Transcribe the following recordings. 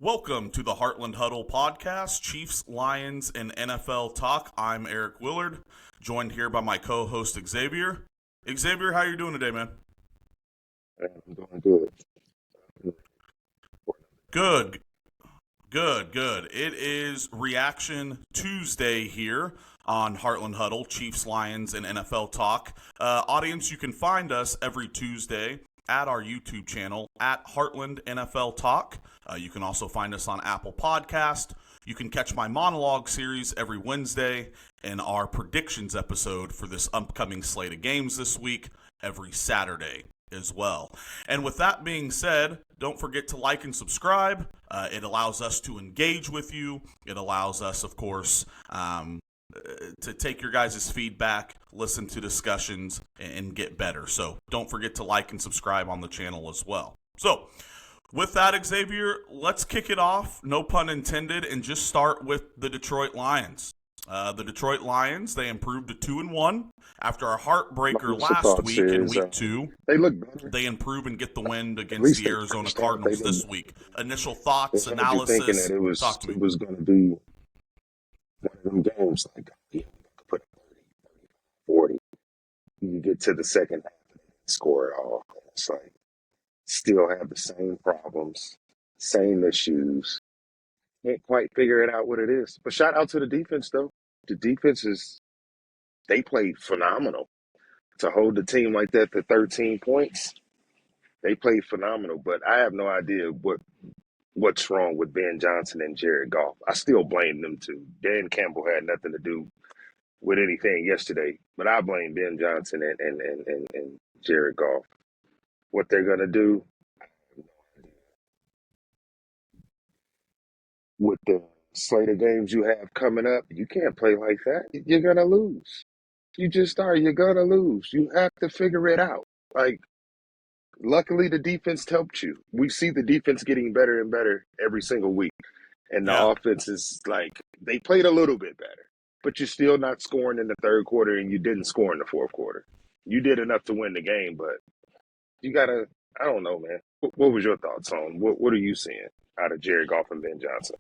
Welcome to the Heartland Huddle Podcast, Chiefs, Lions, and NFL Talk. I'm Eric Willard, joined here by my co-host Xavier. Xavier, how you doing today, man? I'm doing good. Good. It is Reaction Tuesday here on Heartland Huddle, Chiefs, Lions, and NFL Talk. Audience, you can find us every Tuesday at our YouTube channel at Heartland NFL Talk. You can also find us on Apple Podcast. You can catch my monologue series every Wednesday and our predictions episode for this upcoming slate of games this week every Saturday as well. And with that being said, don't forget to like and subscribe. It allows us to engage with you. It allows us, of course, to take your guys' feedback, listen to discussions, and get better. So don't forget to like and subscribe on the channel as well. So with that, Xavier, let's kick it off, no pun intended, and just start with the Detroit Lions. The Detroit Lions, they improved to 2-1 after a heartbreaker last week in Week 2. They look better. They improve and get the win against the Arizona Cardinals this week. Initial thoughts, analysis. Thinking that it was going to be one of them games like, yeah, put 30, 40. You get to the second half and score it all. It's like, still have the same problems, same issues. Can't quite figure it out what it is. But shout out to the defense, though. The defense they played phenomenal. To hold the team like that to 13 points, they played phenomenal. But I have no idea what's wrong with Ben Johnson and Jared Goff. I still blame them too. Dan Campbell had nothing to do with anything yesterday, but I blame Ben Johnson and Jared Goff. What they're going to do, I have no idea. With the slate of games you have coming up, you can't play like that. You're going to lose. You just are. You're going to lose. You have to figure it out. Like, luckily, the defense helped you. We see the defense getting better and better every single week. And the offense is like, they played a little bit better. But you're still not scoring in the third quarter, and you didn't score in the fourth quarter. You did enough to win the game, but you got to, I don't know, man. What was your thoughts on? What are you seeing out of Jared Goff and Ben Johnson?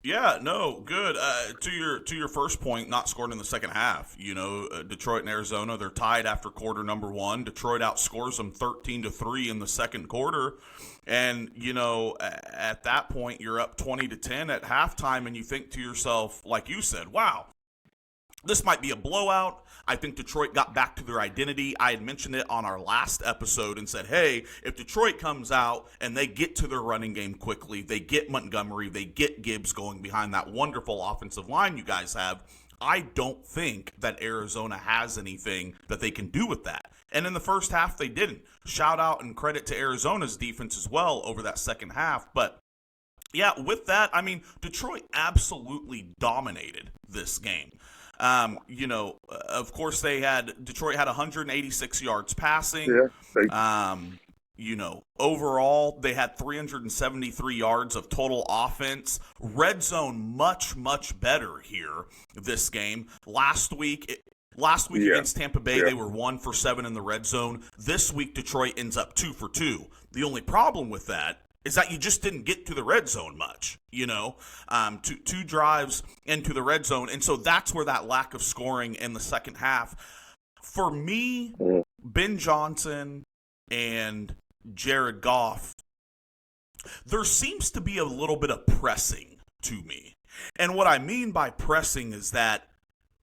Yeah, no, good. To your first point, not scored in the second half. You know, Detroit and Arizona, they're tied after quarter number one. Detroit outscores them 13-3 in the second quarter. And, you know, at that point, you're up 20-10 at halftime, and you think to yourself, like you said, wow, this might be a blowout. I think Detroit got back to their identity. I had mentioned it on our last episode and said, hey, if Detroit comes out and they get to their running game quickly, they get Montgomery, they get Gibbs going behind that wonderful offensive line you guys have, I don't think that Arizona has anything that they can do with that. And in the first half, they didn't. Shout out and credit to Arizona's defense as well over that second half. But yeah, with that, I mean, Detroit absolutely dominated this game. You know, of course, Detroit had 186 yards passing. Yeah, you know, overall, they had 373 yards of total offense. Red zone, much better here this game. Last week against Tampa Bay, they were 1 for 7 in the red zone. This week, Detroit ends up 2 for 2. The only problem with that is that you just didn't get to the red zone much, you know, two drives into the red zone. And so that's where that lack of scoring in the second half. For me, Ben Johnson and Jared Goff, there seems to be a little bit of pressing to me. And what I mean by pressing is that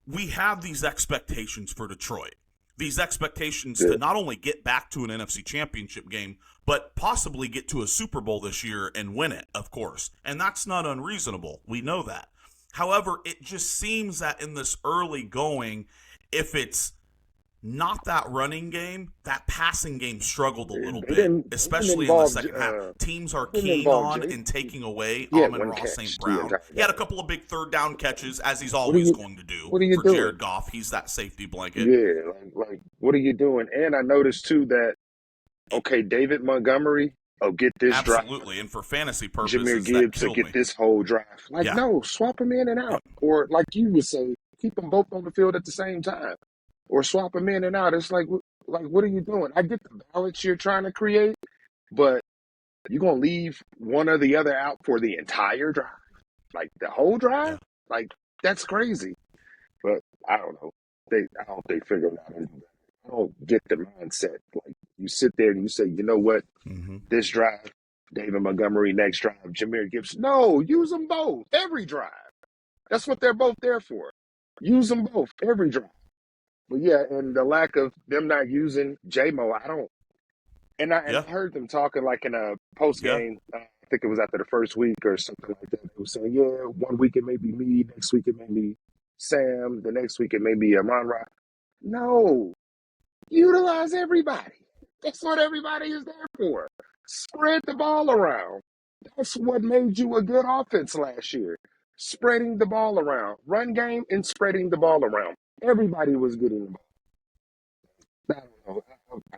we have these expectations for Detroit. These expectations to not only get back to an NFC championship game, but possibly get to a Super Bowl this year and win it, of course. And that's not unreasonable. We know that. However, it just seems that in this early going, if it's not that running game, that passing game struggled a little bit, especially in the second half. Teams are keen on and taking away Amon-Ra St. Brown. He had a couple of big third down catches, as he's always going to do for Jared Goff. He's that safety blanket. Yeah, like what are you doing? And I noticed, too, that, okay, David Montgomery, get this drive. Absolutely, and for fantasy purposes, Jahmyr Gibbs to get this whole drive. Like, no, swap him in and out. Or like you would say, keep them both on the field at the same time, or swap them in and out. It's like what are you doing? I get the balance you're trying to create, but you're gonna leave one or the other out for the entire drive, like the whole drive. Yeah. Like that's crazy. But I don't know. I hope they figure it out. I don't get the mindset. Like you sit there and you say, you know what? Mm-hmm. This drive, David Montgomery. Next drive, Jameer Gibbs. No, use them both every drive. That's what they're both there for. Use them both every drive. But yeah, and the lack of them not using J-Mo, I don't. And I heard them talking like in a post game. I think it was after the first week or something like that. They were saying, yeah, 1 week it may be me, next week it may be Sam, the next week it may be Amon-Ra. No, utilize everybody. That's what everybody is there for. Spread the ball around. That's what made you a good offense last year. Spreading the ball around. Run game and spreading the ball around. Everybody was getting the ball. I don't know. I don't know. I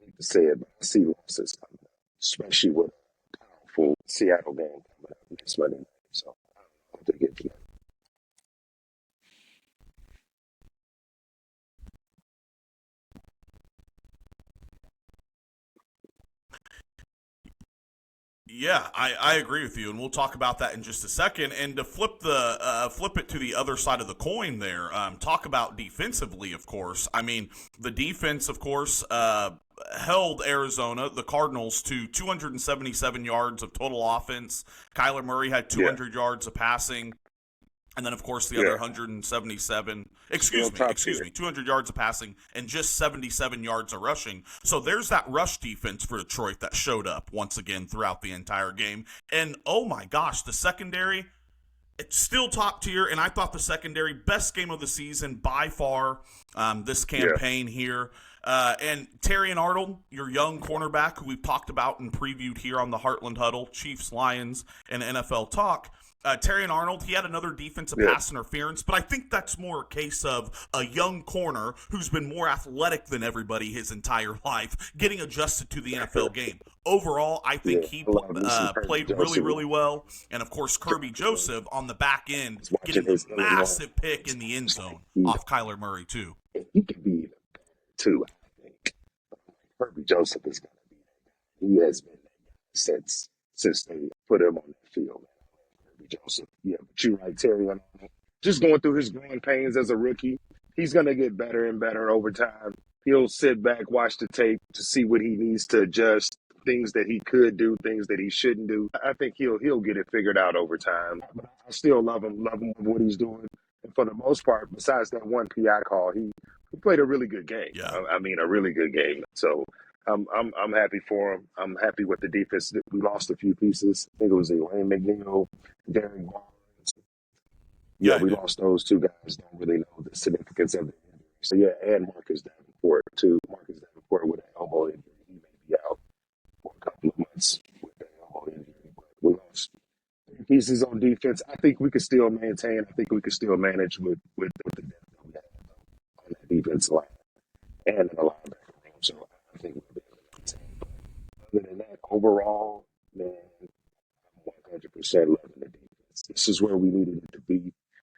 hate to say it, but I see losses coming up, especially with a powerful Seattle game coming up next Monday night. So I don't know if they get to that. Yeah, I agree with you, and we'll talk about that in just a second. And to flip it to the other side of the coin, there, talk about defensively. Of course, I mean the defense, of course, held Arizona, the Cardinals, to 277 yards of total offense. Kyler Murray had 200 yards of passing. And then, of course, the other 177, 200 yards of passing and just 77 yards of rushing. So there's that rush defense for Detroit that showed up once again throughout the entire game. And, oh, my gosh, the secondary, it's still top tier. And I thought the secondary, best game of the season by far this campaign here. And Terry and Arnold, your young cornerback who we've talked about and previewed here on the Heartland Huddle, Chiefs, Lions, and NFL Talk. Terry and Arnold, he had another defensive pass interference, but I think that's more a case of a young corner who's been more athletic than everybody his entire life, getting adjusted to the NFL game. Overall, I think he played really, really well. And, of course, Kirby Joseph on the back end getting a massive pick in the end zone off Kyler Murray, too. He could be even better, too, I think. Kirby Joseph is going to be that guy. He has been that guy since they put him on that field. Joseph. Yeah, but you're right, Terry. Just going through his growing pains as a rookie, he's going to get better and better over time. He'll sit back, watch the tape to see what he needs to adjust, things that he could do, things that he shouldn't do. I think he'll get it figured out over time. But I still love him with what he's doing. And for the most part, besides that one PI call, he played a really good game. Yeah. I mean, a really good game. So I'm happy for him. I'm happy with the defense. We lost a few pieces. I think it was Elaine McNeil, Darren Barnes. Yeah, we lost those two guys. Don't really know the significance of the injury. So yeah, and Marcus Davenport too. Marcus Davenport with an elbow injury. He may be out for a couple of months with that elbow injury. But we lost three pieces on defense. I think we could still maintain. I think we could still manage with the depth that we have on that defense line and in the linebacker room. So I think we'll be able to maintain. But other than that, overall, man, I'm 100% loving the defense. This is where we needed it to be.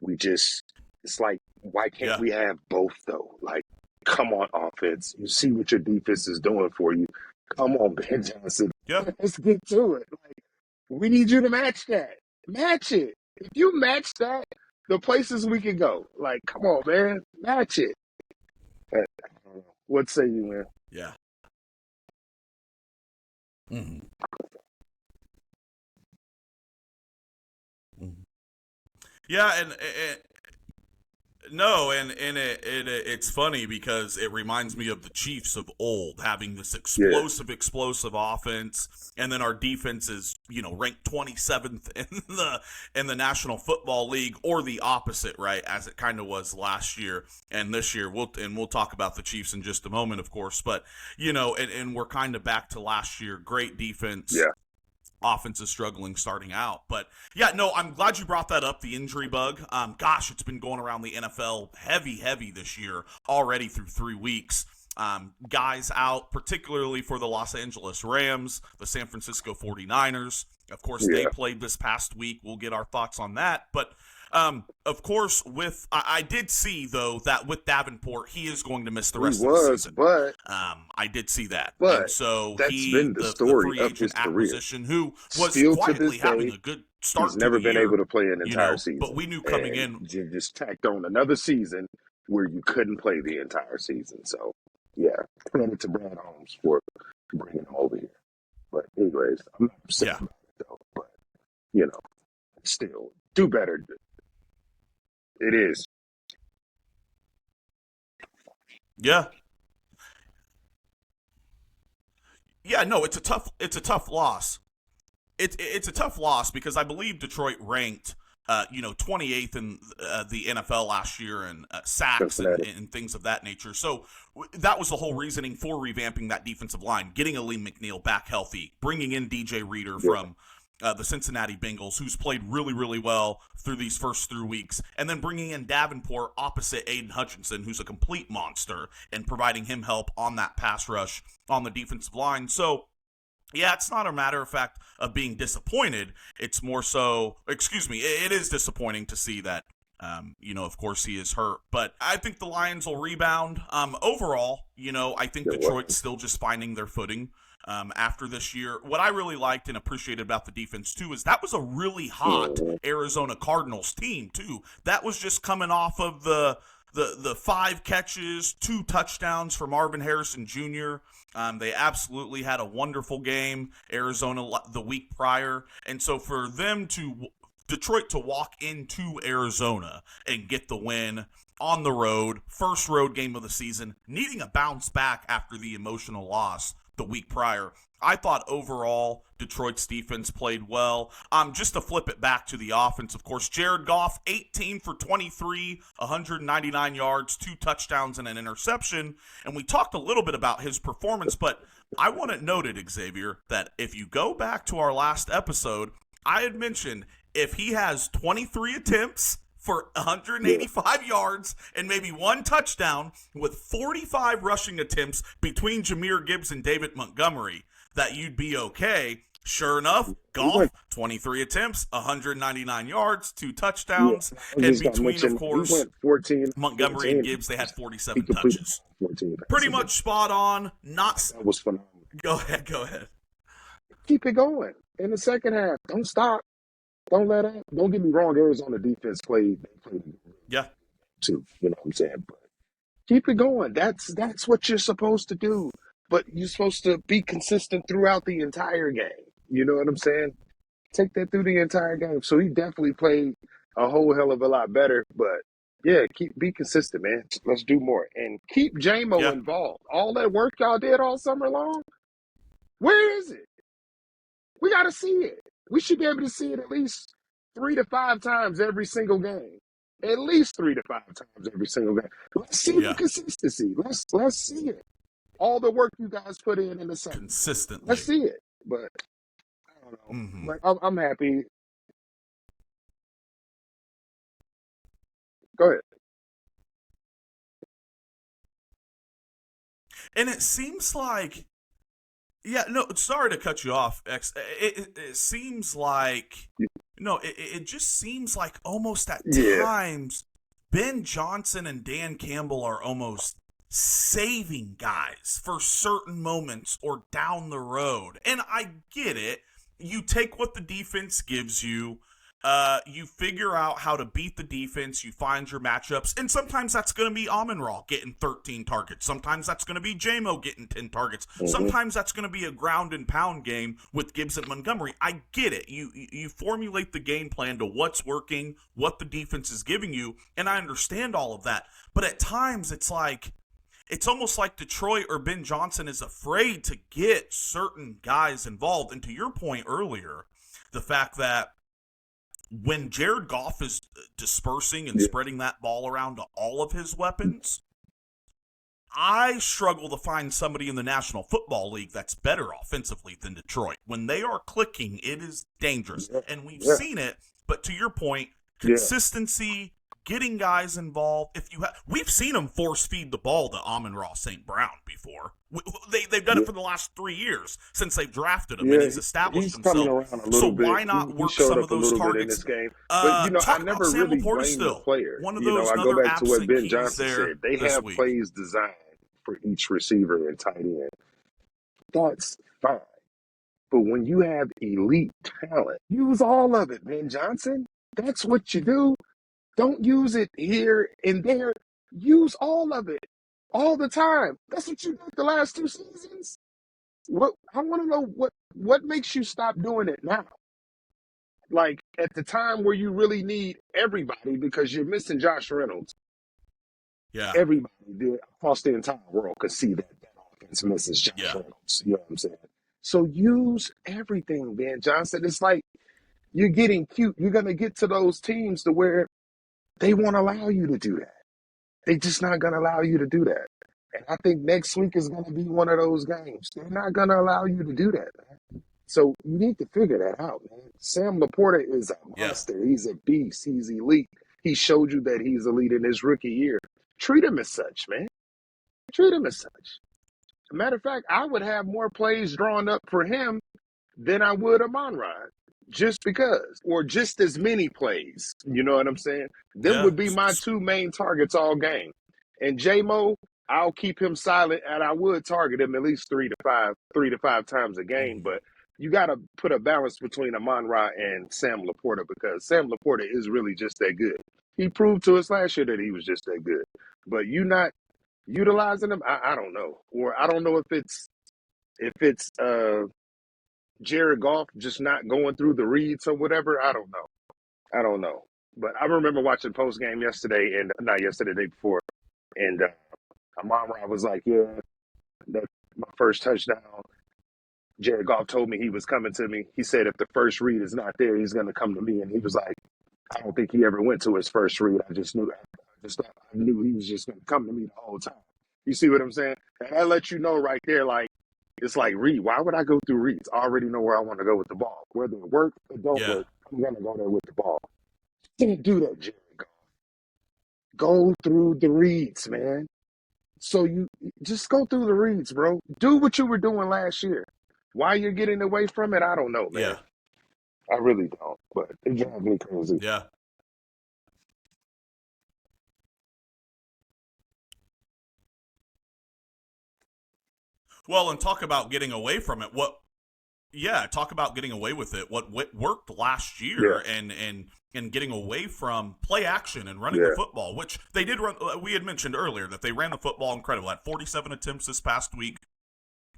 It's like, why can't we have both, though? Like, come on, offense. You see what your defense is doing for you. Come on, Ben Johnson. Yeah. Let's get to it. Like, we need you to match that. Match it. If you match that, the places we can go. Like, come on, man. Match it. I don't know. What say you, man? Yeah. Mm-hmm. Mm-hmm. Yeah, and it's funny because it reminds me of the Chiefs of old, having this explosive offense, and then our defense is, ranked 27th in the National Football League, or the opposite, right, as it kind of was last year and this year. We'll talk about the Chiefs in just a moment, of course, but and we're kind of back to last year. Great defense. Yeah. Offense is struggling starting out. But, yeah, no, I'm glad you brought that up, the injury bug. Gosh, it's been going around the NFL heavy this year already through 3 weeks. Guys out, particularly for the Los Angeles Rams, the San Francisco 49ers. Of course, they played this past week. We'll get our thoughts on that. But Of course, I did see though that with Davenport, he is going to miss the He rest of the was, season. but I did see that, and but so that's been the story free of agent his career. acquisition, who was Still to quietly this having day, a good start he's to never the been year, able to play an you entire know, season. but we knew coming And in. you just tacked on another season where you couldn't play the entire season. So, yeah, credit to Brad Holmes for bringing him over here. But anyways, I'm not upset Yeah. about it, though. But, you know, still, do better. It is. Yeah. Yeah, no, it's a tough loss. It's a tough loss because I believe Detroit ranked 28th in the NFL last year in sacks and things of that nature. So that was the whole reasoning for revamping that defensive line, getting Aleem McNeil back healthy, bringing in DJ Reader from the Cincinnati Bengals, who's played really, really well through these first 3 weeks, and then bringing in Davenport opposite Aiden Hutchinson, who's a complete monster, and providing him help on that pass rush on the defensive line. So, yeah, it's not a matter of fact of being disappointed. It's more so, it is disappointing to see that, of course he is hurt. But I think the Lions will rebound. Overall, I think Detroit's still just finding their footing after this year. What I really liked and appreciated about the defense, too, is that was a really hot Arizona Cardinals team, too. That was just coming off of the 5 catches, 2 touchdowns for Marvin Harrison Jr. They absolutely had a wonderful game, Arizona, the week prior. And so for Detroit to walk into Arizona and get the win on the road, first road game of the season, needing a bounce back after the emotional loss the week prior, I thought overall Detroit's defense played well. Just to flip it back to the offense, of course, Jared Goff, 18 for 23, 199 yards, 2 touchdowns, and an interception. And we talked a little bit about his performance, but I want it noted, Xavier, that if you go back to our last episode, I had mentioned if he has 23 attempts for 185 yards and maybe 1 touchdown with 45 rushing attempts between Jahmyr Gibbs and David Montgomery, that you'd be okay. Sure enough, Goff, 23 attempts, 199 yards, 2 touchdowns, and between, of course, 14, Montgomery and Gibbs, they had 47 touches. 14 Pretty much spot on. That was phenomenal. Go ahead. Keep it going in the second half. Don't stop. Don't let up. Don't get me wrong. Arizona defense played too. You know what I'm saying? But keep it going. That's what you're supposed to do. But you're supposed to be consistent throughout the entire game. You know what I'm saying? Take that through the entire game. So he definitely played a whole hell of a lot better. But yeah, be consistent, man. Let's do more and keep J-Mo involved. All that work y'all did all summer long. Where is it? We got to see it. We should be able to see it at least 3 to 5 times every single game. At least 3 to 5 times every single game. Let's see the consistency. Let's see it. All the work you guys put in the summer. Consistently. Let's see it. But I don't know. Mm-hmm. Like I'm happy. Go ahead. And it seems like, sorry to cut you off, X. It seems like, it just seems like almost at times Ben Johnson and Dan Campbell are almost saving guys for certain moments or down the road. And I get it. You take what the defense gives you. You figure out how to beat the defense. You find your matchups. And sometimes that's going to be Amon-Ra getting 13 targets. Sometimes that's going to be J-Mo getting 10 targets. Mm-hmm. Sometimes that's going to be a ground and pound game with Gibbs and Montgomery. I get it. You formulate the game plan to what's working, what the defense is giving you, and I understand all of that. But at times it's almost like Detroit or Ben Johnson is afraid to get certain guys involved. And to your point earlier, the fact that when Jared Goff is dispersing and spreading that ball around to all of his weapons, I struggle to find somebody in the National Football League that's better offensively than Detroit. When they are clicking, it is dangerous. And we've seen it, but to your point, consistency, getting guys involved. We've seen him force feed the ball to Amon-Ra St. Brown before. They've done it for the last 3 years since they've drafted him, and he's established he's coming himself. around a little bit. Why not He work showed some up of a those little bit in targets? this game. But, I Talk never about Sam really Laporta blame still. the player. One of those I go other back to what absent Ben keys Johnson there said. They this have week. plays designed for each receiver and tight end. That's fine. But when you have elite talent, use all of it, Ben Johnson. That's what you do. Don't use it here and there. Use all of it all the time. That's what you did the last 2 seasons. I want to know what makes you stop doing it now? Like at the time where you really need everybody because you're missing Josh Reynolds. Yeah. Everybody across the entire world could see that offense misses Josh Reynolds. You know what I'm saying? So use everything, Ben Johnson. It's like you're getting cute. You're going to get to those teams to where they won't allow you to do that. They're just not going to allow you to do that. And I think next week is going to be one of those games. They're not going to allow you to do that, man. So you need to figure that out, man. Sam Laporta is a monster. Yeah. He's a beast. He's elite. He showed you that he's elite in his rookie year. Treat him as such, man. Treat him as such. As a matter of fact, I would have more plays drawn up for him than I would Amon-Ra. Just because, or just as many plays. You know what I'm saying? Them would be my 2 main targets all game. And J-Mo, I'll keep him silent, and I would target him at least 3 to 5 times a game. But you got to put a balance between Amon-Ra and Sam Laporta because Sam Laporta is really just that good. He proved to us last year that he was just that good. But you not utilizing him, I don't know. Or I don't know if it's Jared Goff just not going through the reads or whatever. I don't know. But I remember watching post game yesterday, and not yesterday, the day before, and Amon-Ra was like, "Yeah, that's my first touchdown." Jared Goff told me he was coming to me. He said if the first read is not there, he's going to come to me. And he was like, "I don't think he ever went to his first read. I knew he was just going to come to me the whole time." You see what I'm saying? And that lets you know right there, like. It's like read. Why would I go through reads? I already know where I want to go with the ball. Whether it works or don't work, I'm going to go there with the ball. Can't do that, Jared Goff. Go through the reads, man. So you just go through the reads, bro. Do what you were doing last year. Why you're getting away from it, I don't know, man. Yeah. I really don't, but it drives me crazy. Yeah. Well, and talk about getting away from it. Talk about getting away with it. What worked last year and getting away from play action and running the football, which they did run. We had mentioned earlier that they ran the football incredible. Had 47 attempts this past week.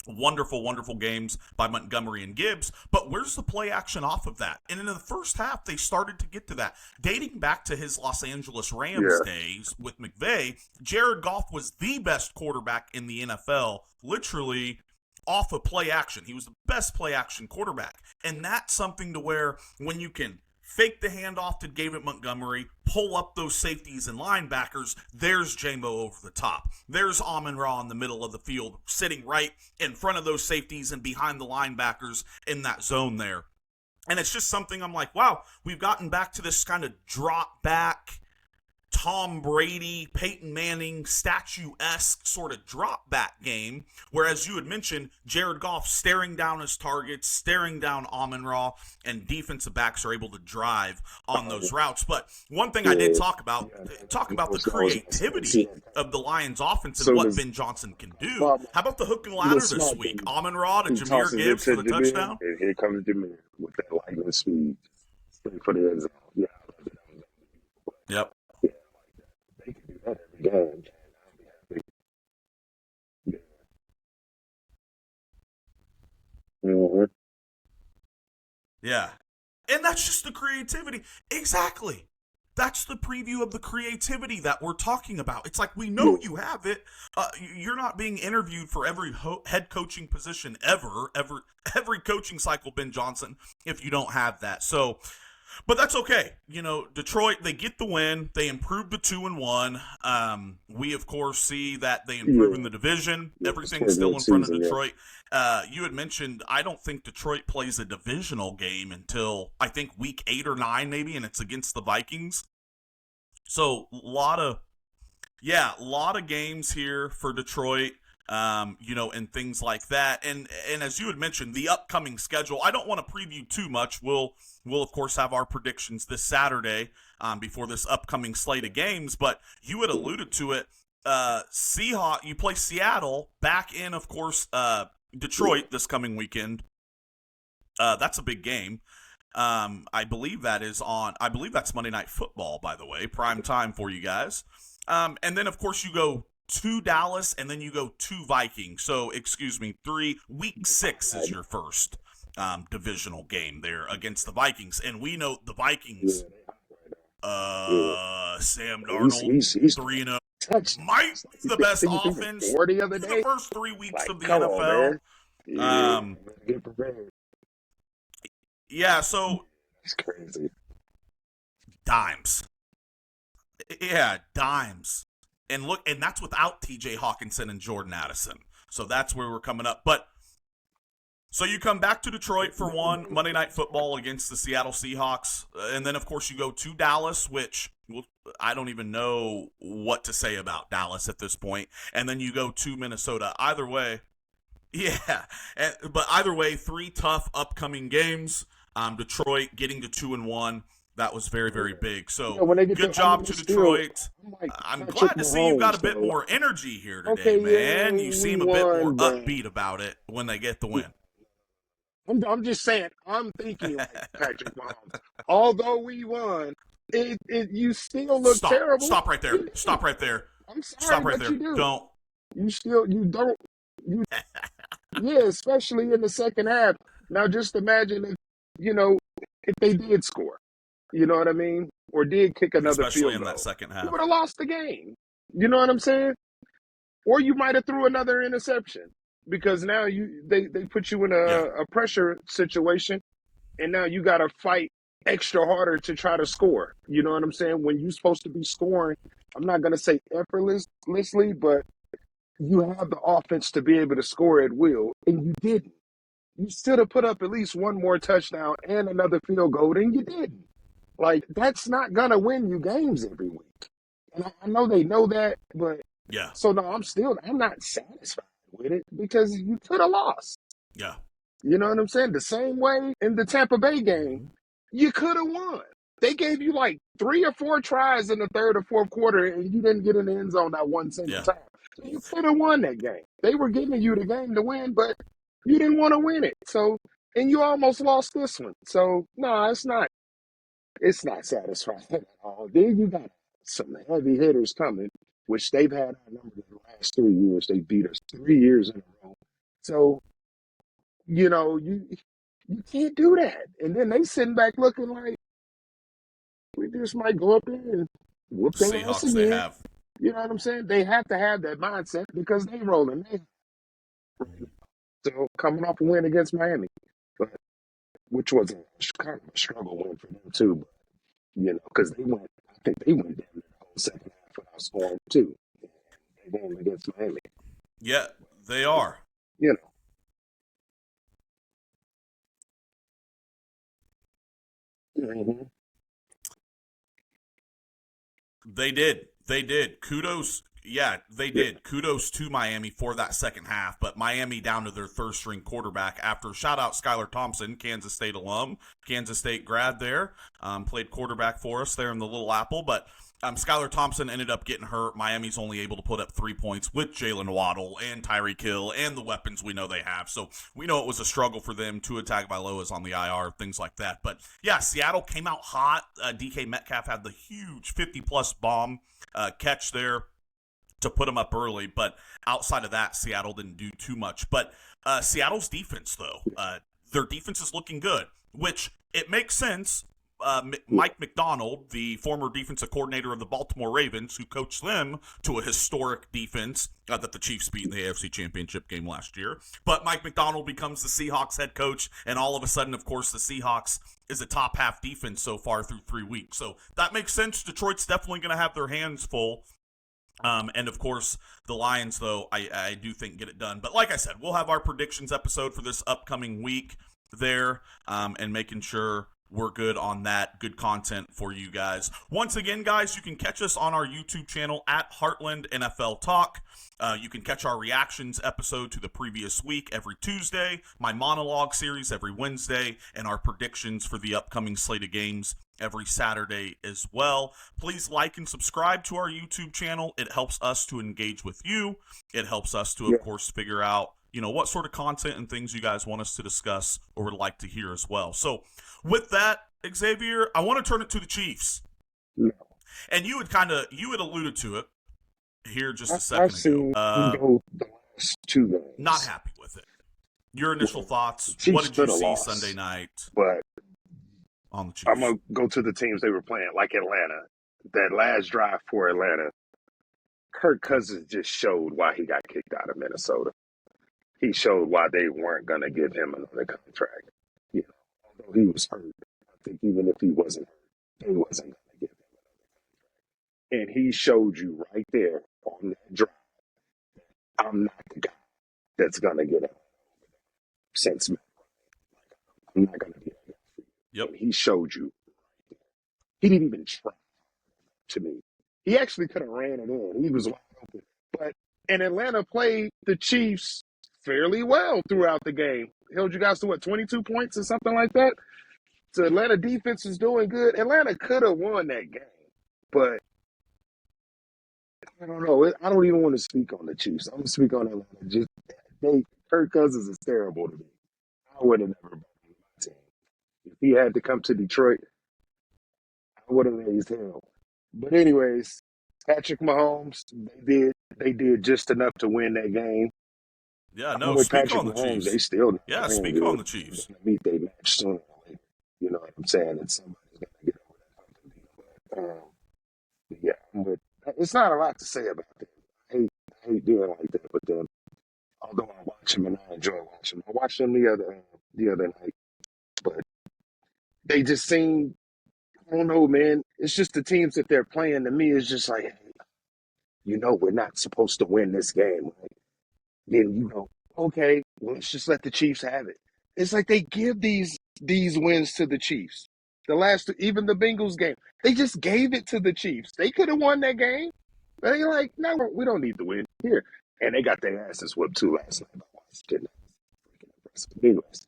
Wonderful, wonderful games by Montgomery and Gibbs. But where's the play action off of that? And in the first half, they started to get to that. Dating back to his Los Angeles Rams days with McVay, Jared Goff was the best quarterback in the NFL, literally off of play action. He was the best play action quarterback. And that's something to where when you can fake the handoff to David Montgomery, pull up those safeties and linebackers, there's J-Mo over the top. There's Amon-Ra in the middle of the field, sitting right in front of those safeties and behind the linebackers in that zone there. And it's just something I'm like, wow, we've gotten back to this kind of drop back, Tom Brady, Peyton Manning, statue-esque sort of drop-back game, whereas you had mentioned Jared Goff staring down his targets, staring down Amon-Ra, and defensive backs are able to drive on those routes. But one thing I did talk about the creativity of the Lions offense and what Ben Johnson can do. How about the hook and ladder this week? Amon-Ra to Jahmyr Gibbs for the touchdown? And here comes Jahmyr with that lightning speed. Straight for the end zone. Yeah. Yep. They can do that every game. Mm-hmm. Yeah. And that's just the creativity. Exactly. That's the preview of the creativity that we're talking about. It's like, we know you have it. You're not being interviewed for every head coaching position every coaching cycle, Ben Johnson, if you don't have that. So, but that's okay. You know, Detroit, they get the win. They improved to 2-1. We, of course, see that they improve in the division. Everything's still in front of Detroit. You had mentioned, I don't think Detroit plays a divisional game until, I think, week 8 or 9 maybe, and it's against the Vikings. So a lot of games here for Detroit, and things like that. And as you had mentioned, the upcoming schedule, I don't want to preview too much. We'll of course have our predictions this Saturday before this upcoming slate of games. But you had alluded to it. Seahawks, you play Seattle back in, of course, Detroit this coming weekend. That's a big game. I believe that's Monday Night Football, by the way, prime time for you guys. And then, of course, you go to Dallas, and then you go to Vikings. So, week 6 is your first divisional game there against the Vikings. And we know the Vikings, Sam Darnold, He's 3-0, might be the best offense the other day. the first 3 weeks of the come NFL. On, man. Get prepared. Yeah, so it's crazy. Dimes. Yeah, dimes. And that's without TJ Hawkinson and Jordan Addison. So that's where we're coming up. But so you come back to Detroit for one Monday Night Football against the Seattle Seahawks. And then, of course, you go to Dallas, which I don't even know what to say about Dallas at this point. And then you go to Minnesota. Either way, but either way, 3 tough upcoming games. Detroit getting to 2-1. That was very, very big. So, good job to Detroit. I'm glad to see you got a bit more energy here today, man. You seem a bit more upbeat about it when they get the win. I'm just saying, I'm thinking like Patrick Mahomes. Although we won, you still look terrible. Stop right there. I'm sorry, Stop right there. You do. Don't. Yeah, especially in the second half. Now, just imagine if they did score. You know what I mean? Or did kick another especially field in goal. That second half. You would have lost the game. You know what I'm saying? Or you might have threw another interception because now they put you in a pressure situation, and now you got to fight extra harder to try to score. You know what I'm saying? When you're supposed to be scoring, I'm not going to say effortlessly, but you have the offense to be able to score at will, and you didn't. You still have put up at least one more touchdown and another field goal, and you didn't. Like, that's not going to win you games every week. And I know they know that, but so no, I'm not satisfied with it because you could have lost. Yeah. You know what I'm saying? The same way in the Tampa Bay game, you could have won. They gave you like 3 or 4 tries in the third or fourth quarter, and you didn't get in the end zone that one single time. So you could have won that game. They were giving you the game to win, but you didn't want to win it. So, and you almost lost this one. So, no, it's not satisfying at all. Then you got some heavy hitters coming, which they've had our number the last 3 years. They beat us 3 years in a row. So, you can't do that. And then they sitting back looking like we just might go up there and whoop their ass again. They have. You know what I'm saying? They have to have that mindset because they rolling. So coming off a win against Miami, but which was kind of a struggle win for them too. But, because I think they went down the whole second half without scoring too. They won against Miami. Yeah, they are. Mm-hmm. They did. Kudos. Yeah, they did. Kudos to Miami for that second half, but Miami down to their third-string quarterback after shout-out Skylar Thompson, Kansas State alum, Kansas State grad there, played quarterback for us there in the Little Apple, but Skylar Thompson ended up getting hurt. Miami's only able to put up 3 points with Jalen Waddle and Tyreek Hill and the weapons we know they have, so we know it was a struggle for them. Tua Tagovailoa's on the IR, things like that, but yeah, Seattle came out hot. DK Metcalf had the huge 50-plus bomb catch there to put them up early, but outside of that, Seattle didn't do too much. But Seattle's defense, though, their defense is looking good, which it makes sense. Mike McDonald, the former defensive coordinator of the Baltimore Ravens, who coached them to a historic defense that the Chiefs beat in the AFC Championship game last year. But Mike McDonald becomes the Seahawks head coach, and all of a sudden, of course, the Seahawks is a top half defense so far through 3 weeks. So that makes sense. Detroit's definitely going to have their hands full. And of course, the Lions, though, I do think get it done. But like I said, we'll have our predictions episode for this upcoming week there, and making sure we're good on that. Good content for you guys. Once again, guys, you can catch us on our YouTube channel at Heartland NFL Talk. You can catch our reactions episode to the previous week every Tuesday, my monologue series every Wednesday, and our predictions for the upcoming slate of games every Saturday as well. Please like and subscribe to our YouTube channel. It helps us to engage with you. It helps us to, of course, figure out, what sort of content and things you guys want us to discuss or would like to hear as well. So with that, Xavier, I want to turn it to the Chiefs. No. And you had alluded to it here just a second ago. The last 2 games. Not happy with it. Your initial thoughts? What did you see Sunday night? But on the Chiefs. I'm going to go to the teams they were playing, like Atlanta. That last drive for Atlanta, Kirk Cousins just showed why he got kicked out of Minnesota. He showed why they weren't going to give him another contract. Although he was hurt, I think even if he wasn't hurt, they wasn't going to give him another contract. And he showed you right there on that drive, I'm not the guy that's going to get it since Matt. I'm not going to be that guy for you. Yep. And he showed you right there. He didn't even try to me. He actually could have ran it in. He was wide open. And Atlanta played the Chiefs fairly well throughout the game. Held you guys to 22 points or something like that? So Atlanta defense is doing good. Atlanta could have won that game, but I don't know. I don't even want to speak on the Chiefs. I'm going to speak on Atlanta. Kirk Cousins is terrible to me. I would have never bought him my team. If he had to come to Detroit, I would have raised hell. But anyways, Patrick Mahomes, they did just enough to win that game. Yeah, no, speak Patrick on the Mahomes, Chiefs. they still speak good. on the Chiefs. They're going to meet their match sooner or later. You know what I'm saying? And somebody's going to get over that. But it's not a lot to say about them. I hate doing like that. But although I watch them and I enjoy watching them, I watched them the other night. But they just seem, I don't know, man. It's just the teams that they're playing. To me, it's just like, hey, we're not supposed to win this game. Right? Then okay, well, let's just let the Chiefs have it. It's like they give these wins to the Chiefs. The last, even the Bengals game, they just gave it to the Chiefs. They could have won that game. But they're like, no, we don't need to win here. And they got their asses whipped too last night. Freaking impressive. Anyways,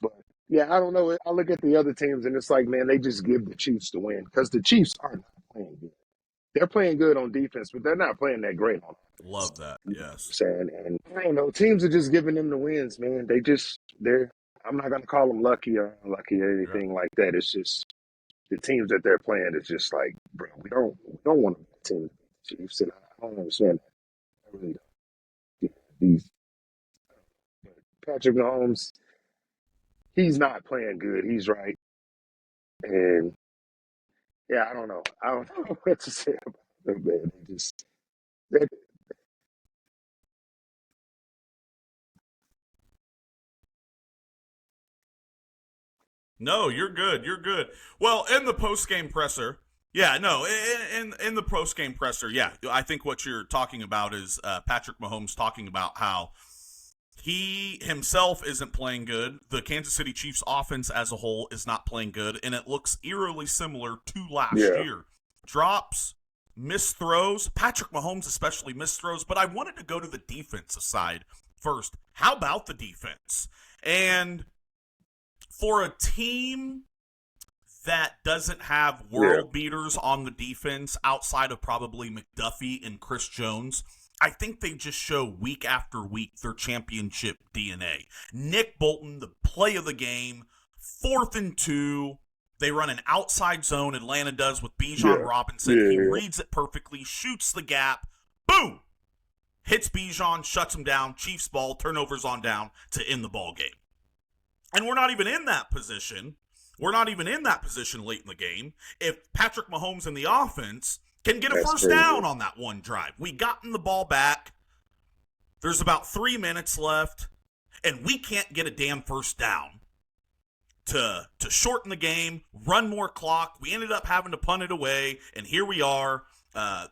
but yeah, I don't know. I look at the other teams and it's like, man, they just give the Chiefs the win because the Chiefs are not playing good. They're playing good on defense, but they're not playing that great on offense. Love that, yes. And I don't know, teams are just giving them the wins, man. I'm not going to call them lucky or unlucky or anything like that. It's just the teams that they're playing is just like, bro, we don't want to be a team to beat the Chiefs, and I don't understand that. I really don't. But Patrick Mahomes, he's not playing good. He's right. And yeah, I don't know. I don't know what to say about them, man. They No, you're good. You're good. Well, in the post-game presser, in the post-game presser, I think what you're talking about is Patrick Mahomes talking about how he himself isn't playing good. The Kansas City Chiefs offense as a whole is not playing good, and it looks eerily similar to last year. Drops, missed throws, Patrick Mahomes especially missed throws, but I wanted to go to the defensive side first. How about the defense? And for a team that doesn't have world beaters on the defense outside of probably McDuffie and Chris Jones, I think they just show week after week their championship DNA. Nick Bolton, the play of the game, 4th and 2. They run an outside zone, Atlanta does, with Bijan Robinson. He reads it perfectly, shoots the gap, boom! Hits Bijan, shuts him down, Chiefs ball, turnovers on down to end the ball game. And we're not even in that position. We're not even in that position late in the game. If Patrick Mahomes and the offense can get a first down on that one drive. We gotten the ball back. There's about 3 minutes left, and we can't get a damn first down to shorten the game, run more clock. We ended up having to punt it away, and here we are.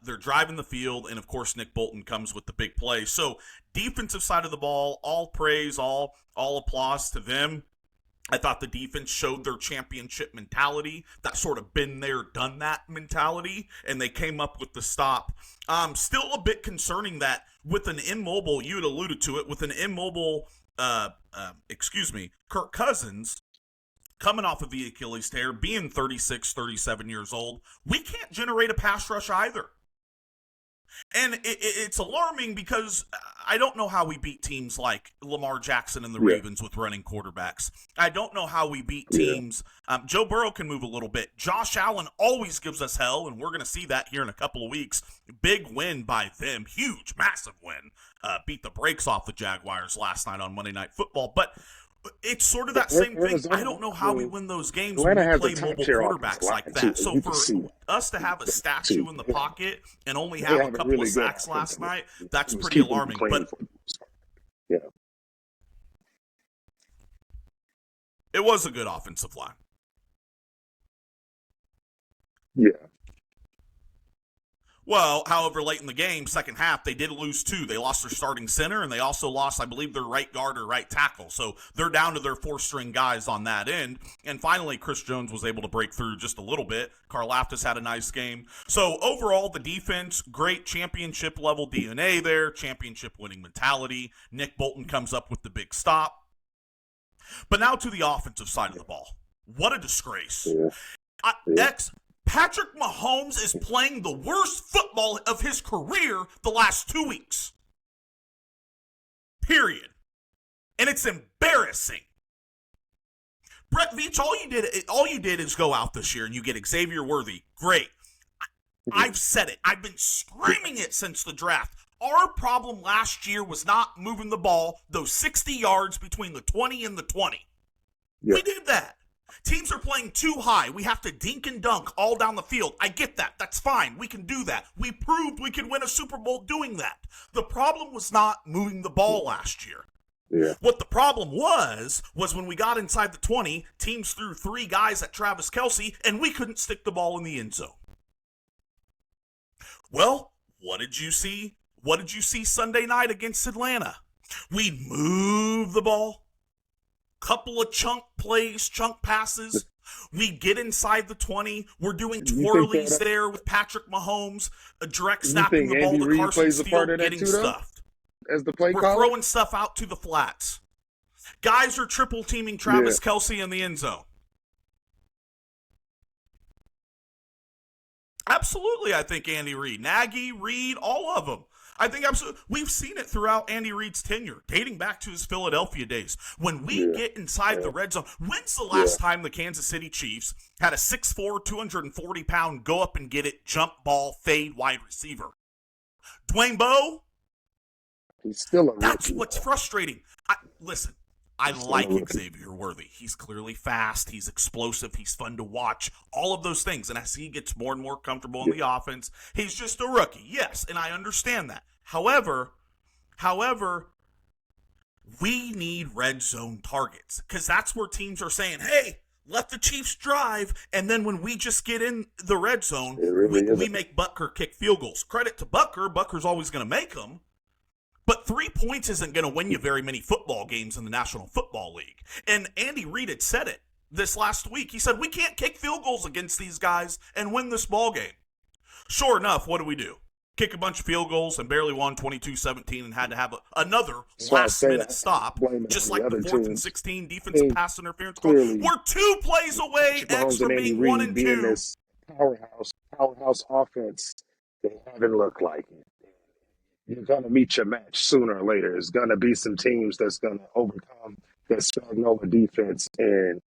They're driving the field, and, of course, Nick Bolton comes with the big play. So defensive side of the ball, all praise, all applause to them. I thought the defense showed their championship mentality, that sort of been there, done that mentality, and they came up with the stop. Still a bit concerning that with an immobile, you had alluded to it, with an immobile, Kirk Cousins coming off of the Achilles tear, being 36, 37 years old, we can't generate a pass rush either. And it's alarming because I don't know how we beat teams like Lamar Jackson and the Ravens with running quarterbacks. I don't know how we beat teams. Joe Burrow can move a little bit. Josh Allen always gives us hell, and we're going to see that here in a couple of weeks. Big win by them. Huge, massive win. Beat the brakes off the Jaguars last night on Monday Night Football. But it's sort of that same thing. I don't know how we win those games when we play mobile quarterbacks like that. So for us to have a statue in the pocket and only have a couple of sacks last night, that's pretty alarming. But it was a good offensive line. Yeah. Well, however, late in the game, second half, they did lose two. They lost their starting center, and they also lost, I believe, their right guard or right tackle. So they're down to their four-string guys on that end. And finally, Chris Jones was able to break through just a little bit. Karlaftis had a nice game. So overall, the defense, great championship-level DNA there, championship-winning mentality. Nick Bolton comes up with the big stop. But now to the offensive side of the ball. What a disgrace. Patrick Mahomes is playing the worst football of his career the last 2 weeks. Period. And it's embarrassing. Brett Veach, all you did is go out this year and you get Xavier Worthy. Great. I've said it. I've been screaming it since the draft. Our problem last year was not moving the ball those 60 yards between the 20 and the 20. Yeah. We did that. Teams are playing too high. We have to dink and dunk all down the field. I get that. That's fine. We can do that. We proved we could win a Super Bowl doing that. The problem was not moving the ball last year. Yeah. What the problem was when we got inside the 20, teams threw three guys at Travis Kelce, and we couldn't stick the ball in the end zone. Well, what did you see? What did you see Sunday night against Atlanta? We moved the ball. Couple of chunk plays, chunk passes. We get inside the 20. We're doing twirlies there with Patrick Mahomes, a direct snapping the ball to Carson Steele, getting stuffed. As the play We're throwing stuff out to the flats. Guys are triple teaming Travis Kelce in the end zone. Absolutely, I think Andy Reid, Nagy, Reid, all of them. I think absolutely. We've seen it throughout Andy Reid's tenure, dating back to his Philadelphia days. When we get inside the red zone, when's the last time the Kansas City Chiefs had a 6'4", 240-pound, go up and get it, jump ball, fade wide receiver? Dwayne Bowe? He's still a rookie. That's what's frustrating. Listen, I like Xavier Worthy. He's clearly fast. He's explosive. He's fun to watch. All of those things. And as he gets more and more comfortable in the offense, he's just a rookie. Yes, and I understand that. However, we need red zone targets because that's where teams are saying, hey, let the Chiefs drive. And then when we just get in the red zone, we make Butker kick field goals. Credit to Butker. Butker's always going to make them. But 3 points isn't going to win you very many football games in the National Football League. And Andy Reid had said it this last week. He said, we can't kick field goals against these guys and win this ball game. Sure enough, what do? Kick a bunch of field goals and barely won 22-17 and had to have another last-minute stop, just like the 4th and 16 defensive pass interference call. We're 2 plays away from being 1-2. This powerhouse offense, they haven't looked like it. You're going to meet your match sooner or later. There's going to be some teams that's going to overcome that Spagnuolo defense and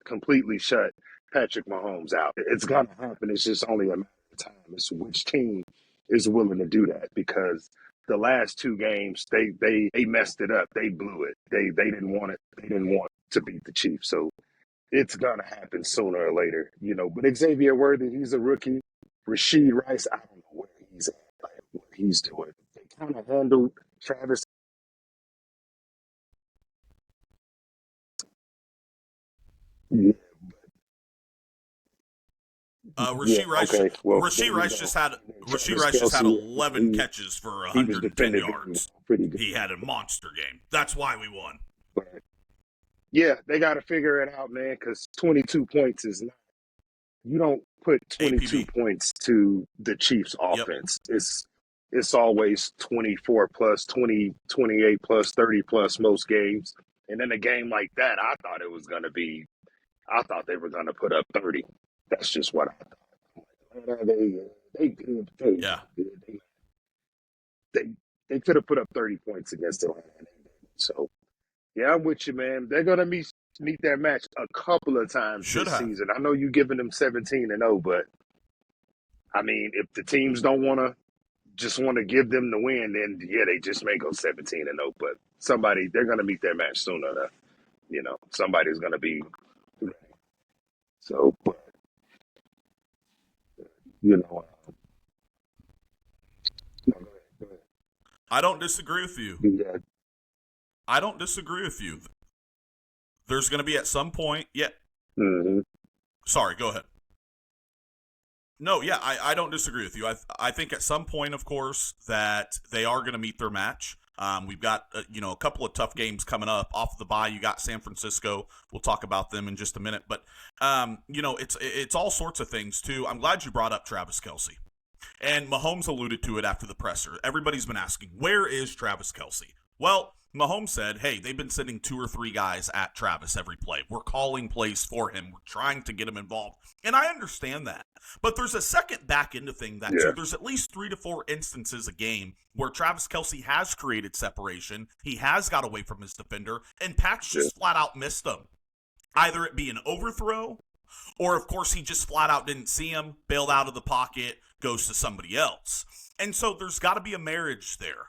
completely shut Patrick Mahomes out. It's going to happen. It's just only a matter of time. It's which team is willing to do that, because the last 2 games they messed it up. They blew it. They didn't want it. They didn't want to beat the Chiefs. So it's going to happen sooner or later, But Xavier Worthy, he's a rookie. Rashee Rice, I don't know where he's at. What he's doing. They kind of handled Travis. Rasheed Rice just had 11 catches for 110 yards. He had a monster game. That's why we won. Yeah, they got to figure it out, man, because 22 points is not. You don't put 22 APB. points to the Chiefs' Yep. offense. It's always 24 plus, 20, 28 plus, 30 plus most games. And in a game like that, I thought it was going to be. I thought they were going to put up 30. That's just what I thought. They good. Yeah. They could have put up 30 points against Atlanta. So, yeah, I'm with you, man. They're going to meet their match a couple of times Should this have. season. I know you're giving them 17-0, but I mean, if the teams don't want to give them the win, then yeah, they just may go 17-0. But they're going to meet their match sooner. Somebody's going to be. So, but, no, go ahead. I don't disagree with you. Yeah. I don't disagree with you. There's going to be at some point. Yeah. Mm-hmm. Sorry, go ahead. No, yeah, I don't disagree with you. I think at some point, of course, that they are going to meet their match. We've got a couple of tough games coming up off the bye. You got San Francisco. We'll talk about them in just a minute, but it's all sorts of things too. I'm glad you brought up Travis Kelce, and Mahomes alluded to it after the presser. Everybody's been asking, where is Travis Kelce? Well, Mahomes said, hey, they've been sending 2 or 3 guys at Travis every play. We're calling plays for him. We're trying to get him involved. And I understand that. But there's a second back end of thing that too. There's at least 3 to 4 instances a game where Travis Kelce has created separation. He has got away from his defender, and Pat's just flat out missed him. Either it be an overthrow, or of course he just flat out didn't see him, bailed out of the pocket, goes to somebody else. And so there's got to be a marriage there.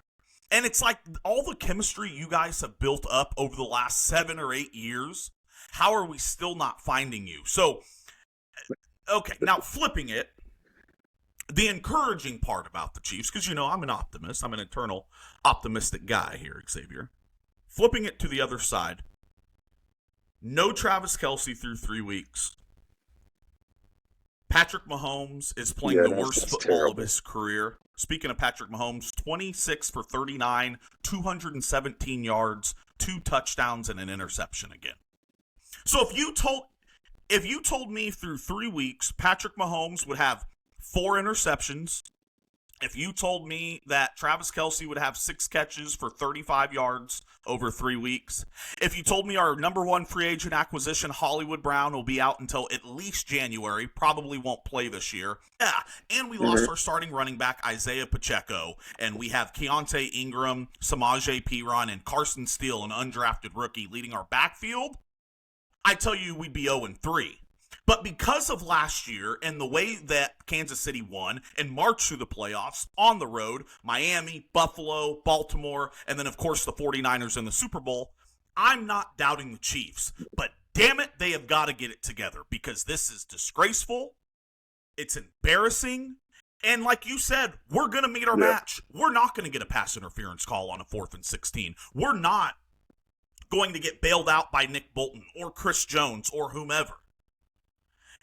And it's like all the chemistry you guys have built up over the last 7 or 8 years, how are we still not finding you? So, okay, now flipping it, the encouraging part about the Chiefs, because I'm an optimist, I'm an eternal optimistic guy here, Xavier. Flipping it to the other side, no Travis Kelce through 3 weeks. Patrick Mahomes is playing the worst football of his career. Speaking of Patrick Mahomes, 26 for 39, 217 yards, 2 touchdowns, and an interception again. So if you told me through 3 weeks Patrick Mahomes would have 4 interceptions, if you told me that Travis Kelce would have 6 catches for 35 yards over 3 weeks, if you told me our number 1 free agent acquisition, Hollywood Brown, will be out until at least January, probably won't play this year, and we lost our starting running back, Isaiah Pacheco, and we have Keontae Ingram, Samaje Perine, and Carson Steele, an undrafted rookie, leading our backfield, I tell you we'd be 0-3. But because of last year and the way that Kansas City won and marched through the playoffs on the road, Miami, Buffalo, Baltimore, and then, of course, the 49ers in the Super Bowl, I'm not doubting the Chiefs. But damn it, they have got to get it together because this is disgraceful. It's embarrassing. And like you said, we're going to meet our match. We're not going to get a pass interference call on a 4th and 16. We're not going to get bailed out by Nick Bolton or Chris Jones or whomever.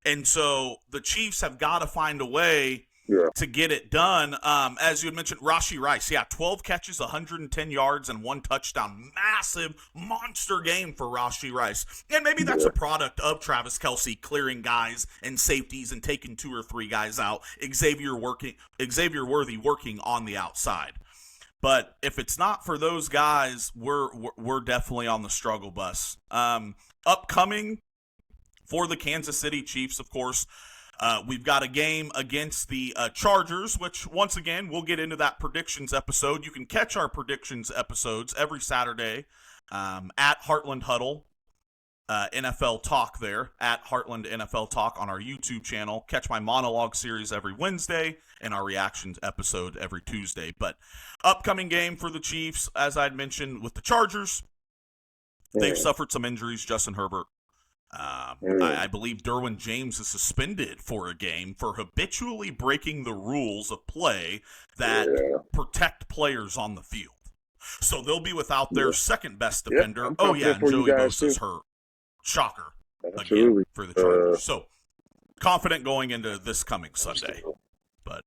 And so the Chiefs have got to find a way to get it done. As you had mentioned, Rashee Rice, 12 catches, 110 yards, and 1 touchdown. Massive monster game for Rashee Rice. And maybe that's a product of Travis Kelce clearing guys and safeties and taking 2 or 3 guys out. Xavier Worthy working on the outside. But if it's not for those guys, we're definitely on the struggle bus. Upcoming for the Kansas City Chiefs, of course, we've got a game against the Chargers, which, once again, we'll get into that predictions episode. You can catch our predictions episodes every Saturday at Heartland Huddle, NFL Talk there, at Heartland NFL Talk on our YouTube channel. Catch my monologue series every Wednesday and our reactions episode every Tuesday. But upcoming game for the Chiefs, as I'd mentioned, with the Chargers, they've suffered some injuries. Justin Herbert. I believe Derwin James is suspended for a game for habitually breaking the rules of play that protect players on the field. So they'll be without their second best defender. And Joey Bosa's hurt. Shocker. Again for the Chargers. So confident going into this coming Sunday. But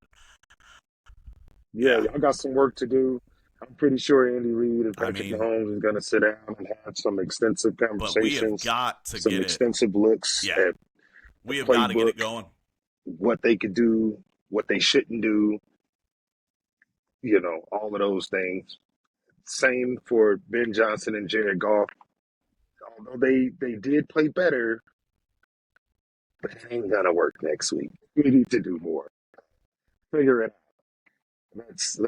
I got some work to do. I'm pretty sure Andy Reid and I Patrick mean, Mahomes is going to sit down and have some extensive but we have conversations, got to some get it. extensive looks Yeah, at the we have got to get it playbook, going. what they could do, what they shouldn't do, all of those things. Same for Ben Johnson and Jared Goff. Although they did play better, but it ain't going to work next week. We need to do more. Figure it out. That's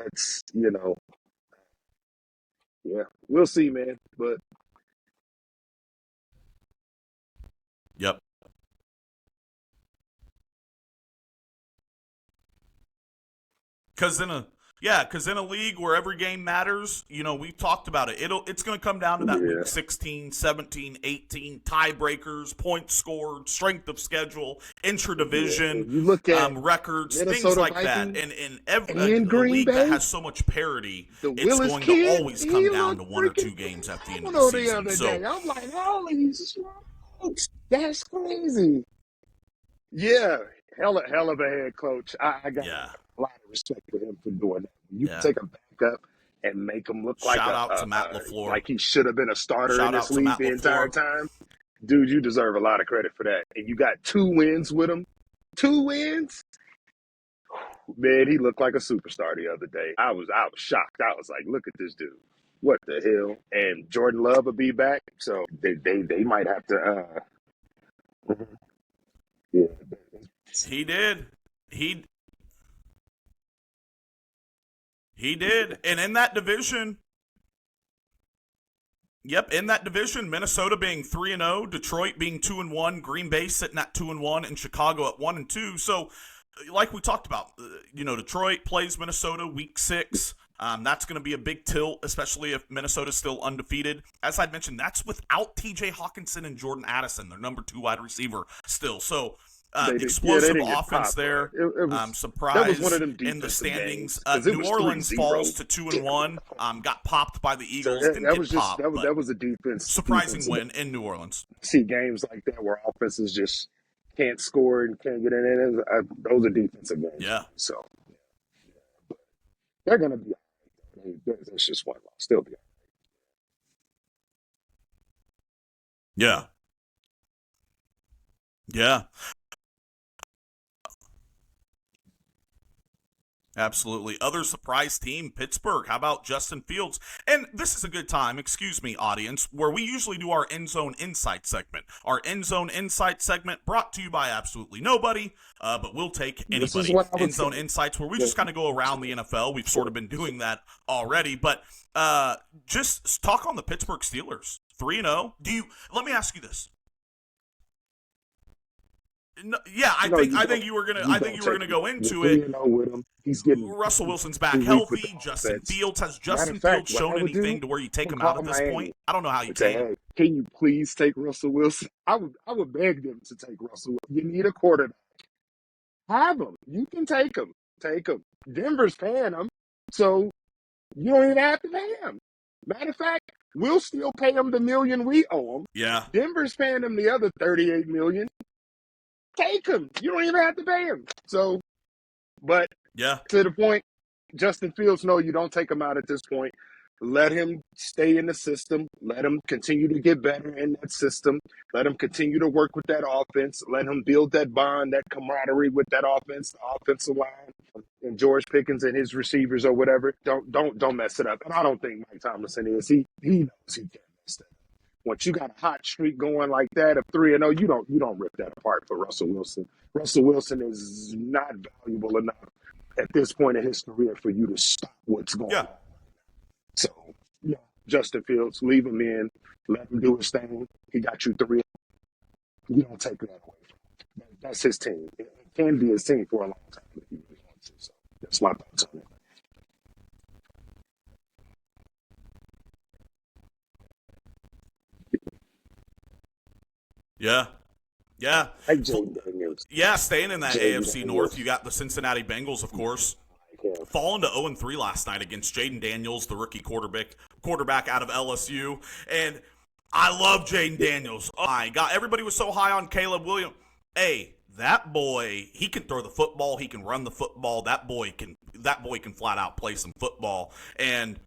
yeah, we'll see, man. But Yep. Because in a league where every game matters, we've talked about it. It's going to come down to that yeah, week 16, 17, 18 tiebreakers, points scored, strength of schedule, intra-division you look at records, things Minnesota like that. Vikings And and a Green league that Bay, has so much parity, the it's Willis going to kid, always he come down to looked one or freaking two games at the end of phenomenal the the season. other So, day. I'm like, holy smokes, that's crazy. Yeah, hell of a head coach. I got yeah, a lot of respect for him for doing that. You can yeah. take a backup and make him look like Shout out to Matt LaFleur. like he should have been a starter in Shout this out to league Matt the entire LaFleur. time. Dude, you deserve a lot of credit for that. And you got 2 wins with him. 2 wins? Man, he looked like a superstar the other day. I was shocked. I was like, look at this dude. What the hell? And Jordan Love will be back, so they might have to. Yeah, He did. He did. And in that division, Minnesota being 3-0, Detroit being 2-1, Green Bay sitting at 2-1, and Chicago at 1-2. So, like we talked about, Detroit plays Minnesota week 6. That's going to be a big tilt, especially if Minnesota's still undefeated. As I mentioned, that's without T.J. Hawkinson and Jordan Addison, their number 2 wide receiver still. So, explosive offense there. Surprise that was one of them in the standings. games, New Orleans falls to 2-1. Got popped by the Eagles. So Didn't get popped. That was a defense. Surprising win in New Orleans. See games like that where offenses just can't score and can't get in. Those are defensive games. Yeah. So they're gonna be. That's just one loss. Still be. Yeah. Yeah. Absolutely. Other surprise team, Pittsburgh. How about Justin Fields? And this is a good time, excuse me, audience, where we usually do our End Zone Insight segment. Our End Zone Insight segment brought to you by absolutely nobody, but we'll take anybody. End Zone Insights, where we just kind of go around the NFL. We've sort of been doing that already, but just talk on the Pittsburgh Steelers. 3-0. Let me ask you this. No, yeah, I think you were gonna go into it. With him. He's getting Russell Wilson's back healthy. Justin Fields shown anything to where you take him out at this point? I don't know how you take him. Can you please take Russell Wilson? I would beg them to take Russell Wilson. You need a quarterback. Have him. You can take him. Take him. Denver's paying him, so you don't even have to pay him. Matter of fact, we'll still pay him the $1 million we owe him. Yeah. Denver's paying him the other $38 million. Take him. You don't even have to pay him. So, but yeah, to the point, Justin Fields, no, you don't take him out at this point. Let him stay in the system. Let him continue to get better in that system. Let him continue to work with that offense. Let him build that bond, that camaraderie with that offense, the offensive line, and George Pickens and his receivers or whatever. Don't mess it up. And I don't think Mike Tomlinson is. He knows he can't mess that up. Once you got a hot streak going like that of 3-0, you don't rip that apart for Russell Wilson. Russell Wilson is not valuable enough at this point in his career for you to stop what's going on. So, Justin Fields, leave him in, let him do his thing. He got you 3. You don't take that away from him. That's his team. It can be his team for a long time if you really want to. So that's my thoughts on it. Yeah. Yeah. Hey, Jaden Daniels. Yeah, staying in that AFC North, you got the Cincinnati Bengals, of course, falling to 0-3 last night against Jaden Daniels, the rookie quarterback out of LSU. And I love Jaden Daniels. Oh my God, everybody was so high on Caleb Williams. Hey, that boy, he can throw the football, he can run the football. That boy can flat out play some football. And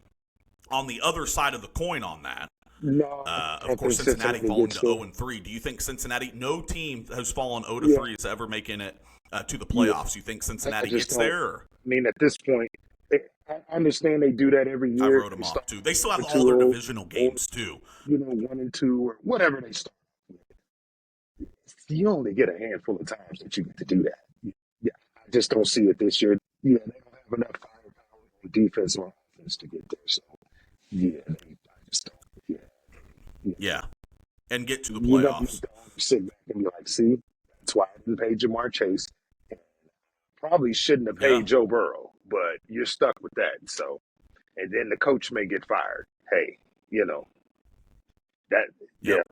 on the other side of the coin on that, No, I of don't course, think Cincinnati Cincinnati falling gets to there. 0-3. Do you think Cincinnati, no team has fallen 0-3 Yeah, is ever making it to the yeah. playoffs? You think I Cincinnati just gets don't. there? Or? I mean, at this point, I understand they do that every I year. wrote them They off start too. They still have with all their 2-0, divisional or games too. 1-2, or whatever they start with. You only get a handful of times that you get to do that. Yeah, I just don't see it this year. Yeah, they don't have enough firepower on defense or offense to get there. So yeah, I just don't. Yeah, yeah. Yeah, and get to the You're gonna make playoffs. the owner sit back and be like, "See, that's why I didn't pay Jamar Chase. And probably shouldn't have Yeah. paid Joe Burrow, but you're stuck with that." So, and then the coach may get fired. Hey, you know that. Yeah, Yep.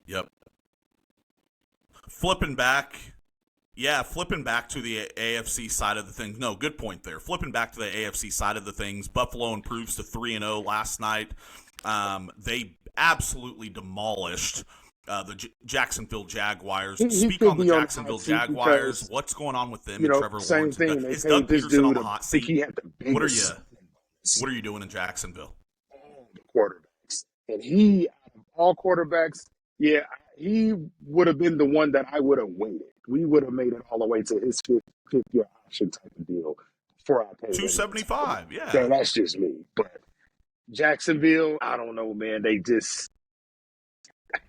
Yep. Flipping back. Yeah, flipping back to the AFC side of the things. No, good point there. Flipping back to the AFC side of the things, Buffalo improves to 3-0 last night. They absolutely demolished the Jacksonville Jaguars. he Speak could on the be on the hot Jacksonville seat Jaguars. because What's going on with them and Trevor same Lawrence? And thing. They is Doug paid this Peterson on dude. the I hot think seat? he had the What are biggest you signing What bonus are you doing in Jacksonville? of all the quarterbacks, and he, out of all quarterbacks, yeah, he would have been the one that I would have waited. We would have made it all the way to his fifth year option type of deal before I paid him. 275. That, Yeah. that's just me. But Jacksonville, I don't know, man. They just,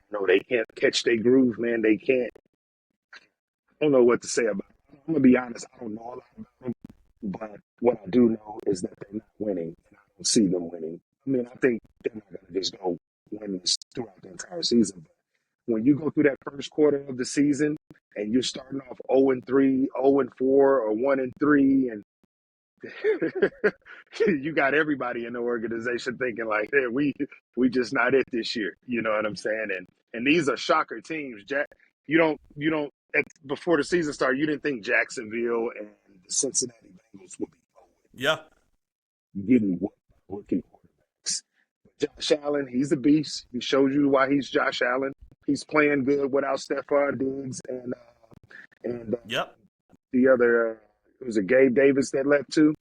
no, they can't catch their groove, man. They can't. I don't know what to say about it. I'm gonna be honest. I don't know a lot about them, but what I do know is that they're not winning, and I don't see them winning. I mean, I think they're not gonna just go win this throughout the entire season. But when you go through that first quarter of the season and you're starting off 0-3, 0-4, or 1-3, and you got everybody in the organization thinking like, "Hey, we just not it this year." You know what I'm saying? And these are shocker teams. You don't before the season started, you didn't think Jacksonville and the Cincinnati Bengals would be Yeah. getting what rookie quarterbacks. But Josh Allen, he's a beast. He showed you why he's Josh Allen. He's playing good without Stephon Diggs and Yep. the other it was a Gabe Davis that left too.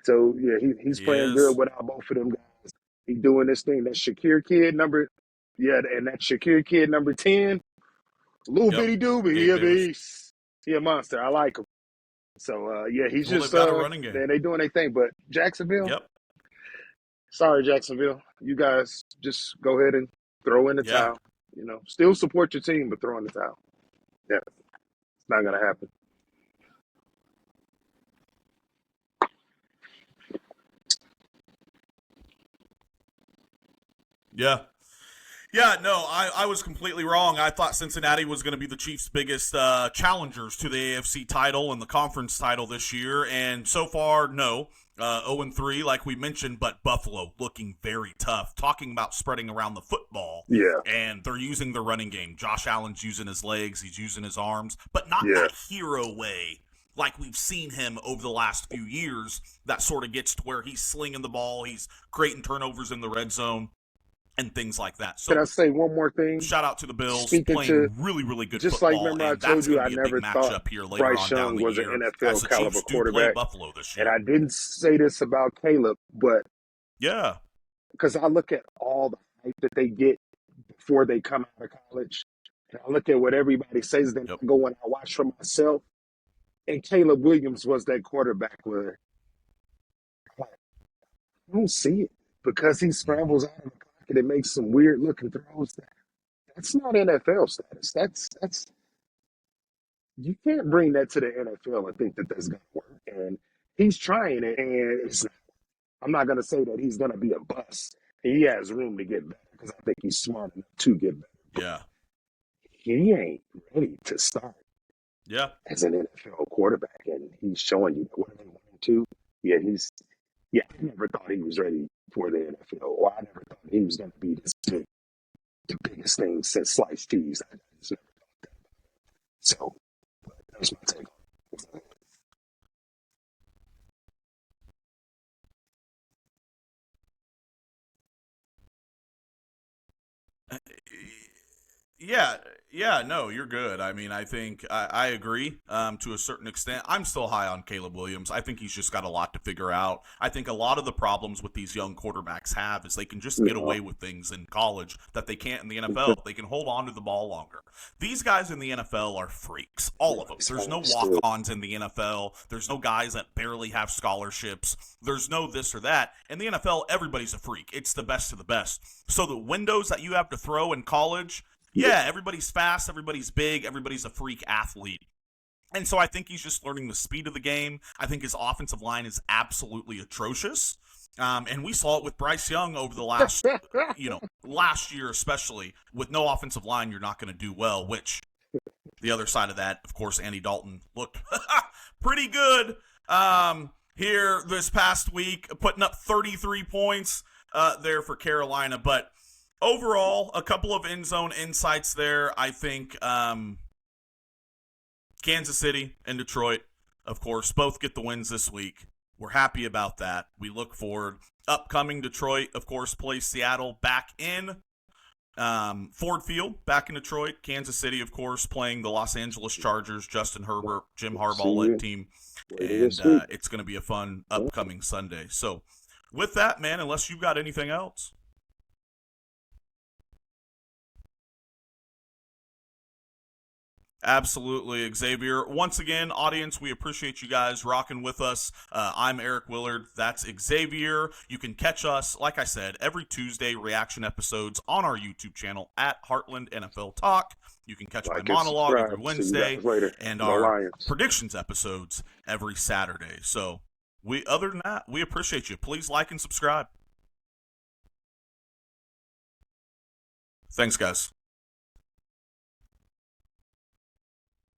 So yeah, he's He playing good is. without both of them guys. He doing this thing. That Shakir kid and that Shakir kid number 10, little Yep. bitty dude, but he Gabe a Davis. beast. He a monster. I like him. So yeah, he's Well, just they've got a running game. they doing their thing. But Jacksonville, Yep. sorry Jacksonville, you guys just go ahead and throw in the Yeah. towel. Still support your team, but throw in the towel. Yeah, it's not gonna happen. Yeah. Yeah, no, I was completely wrong. I thought Cincinnati was going to be the Chiefs' biggest challengers to the AFC title and the conference title this year, and so far, no. 0-3, like we mentioned, but Buffalo looking very tough. Talking about spreading around the football, Yeah, and they're using the running game. Josh Allen's using his legs, he's using his arms, but not yeah, that hero way like we've seen him over the last few years. That sort of gets to where he's slinging the ball, he's creating turnovers in the red zone, and things like that. Can I So say one more thing? shout out to the Bills Speaking to, playing really, really good just like, football, remember I and that's told you going to I be a big never thought matchup here later Bryce on down Young the was an year as NFL the caliber Chiefs do play quarterback. Buffalo this And year. I didn't say this about Caleb, but Yeah. because I look at all the hype that they get before they come out of college, and I look at what everybody says, then Yep. I go and I watch for myself. And Caleb Williams was that quarterback where I don't see it because he scrambles out of the pocket and makes some weird looking throws. That's not NFL status. That's you can't bring that to the NFL and think that that's going to work. And he's trying it, and I'm not going to say that he's going to be a bust. He has room to get better because I think he's smart enough to get better. But Yeah. he ain't ready to start Yeah. as an NFL quarterback, and he's showing you what are they 1-2? Yeah, I never thought he was ready for the NFL, or I never thought he was going to be the biggest thing since sliced cheese. I just never thought that. So that's my take on it. No, you're good. I mean, I think I agree to a certain extent. I'm still high on Caleb Williams. I think he's just got a lot to figure out. I think a lot of the problems with these young quarterbacks have is they can just get Yeah. away with things in college that they can't in the NFL. They can hold on to the ball longer. These guys in the NFL are freaks, all of them. There's no Misunderstood. walk-ons in the NFL. There's no guys that barely have scholarships. There's no this or that. In the NFL, everybody's a freak. It's the best of the best. So the windows that you have to throw in college, yeah, everybody's fast, everybody's big, everybody's a freak athlete. And so I think he's just learning the speed of the game. I think his offensive line is absolutely atrocious. And we saw it with Bryce Young over the last year especially. With no offensive line, you're not going to do well, which the other side of that, of course, Andy Dalton looked pretty good here this past week, putting up 33 points there for Carolina. But overall, a couple of end zone insights there. I think Kansas City and Detroit, of course, both get the wins this week. We're happy about that. We look forward. Upcoming Detroit, of course, plays Seattle back in Ford Field, back in Detroit. Kansas City, of course, playing the Los Angeles Chargers, Justin Herbert, Jim Harbaugh-led team. And it's going to be a fun upcoming Sunday. So with that, man, unless you've got anything else. Absolutely, Xavier. Once again, audience, we appreciate you guys rocking with us. I'm Eric Willard. That's Xavier. You can catch us, like I said, every Tuesday, reaction episodes on our YouTube channel at Heartland NFL Talk. You can catch my monologue every Wednesday and our predictions episodes every Saturday. So, other than that, we appreciate you. Please like and subscribe. Thanks, guys.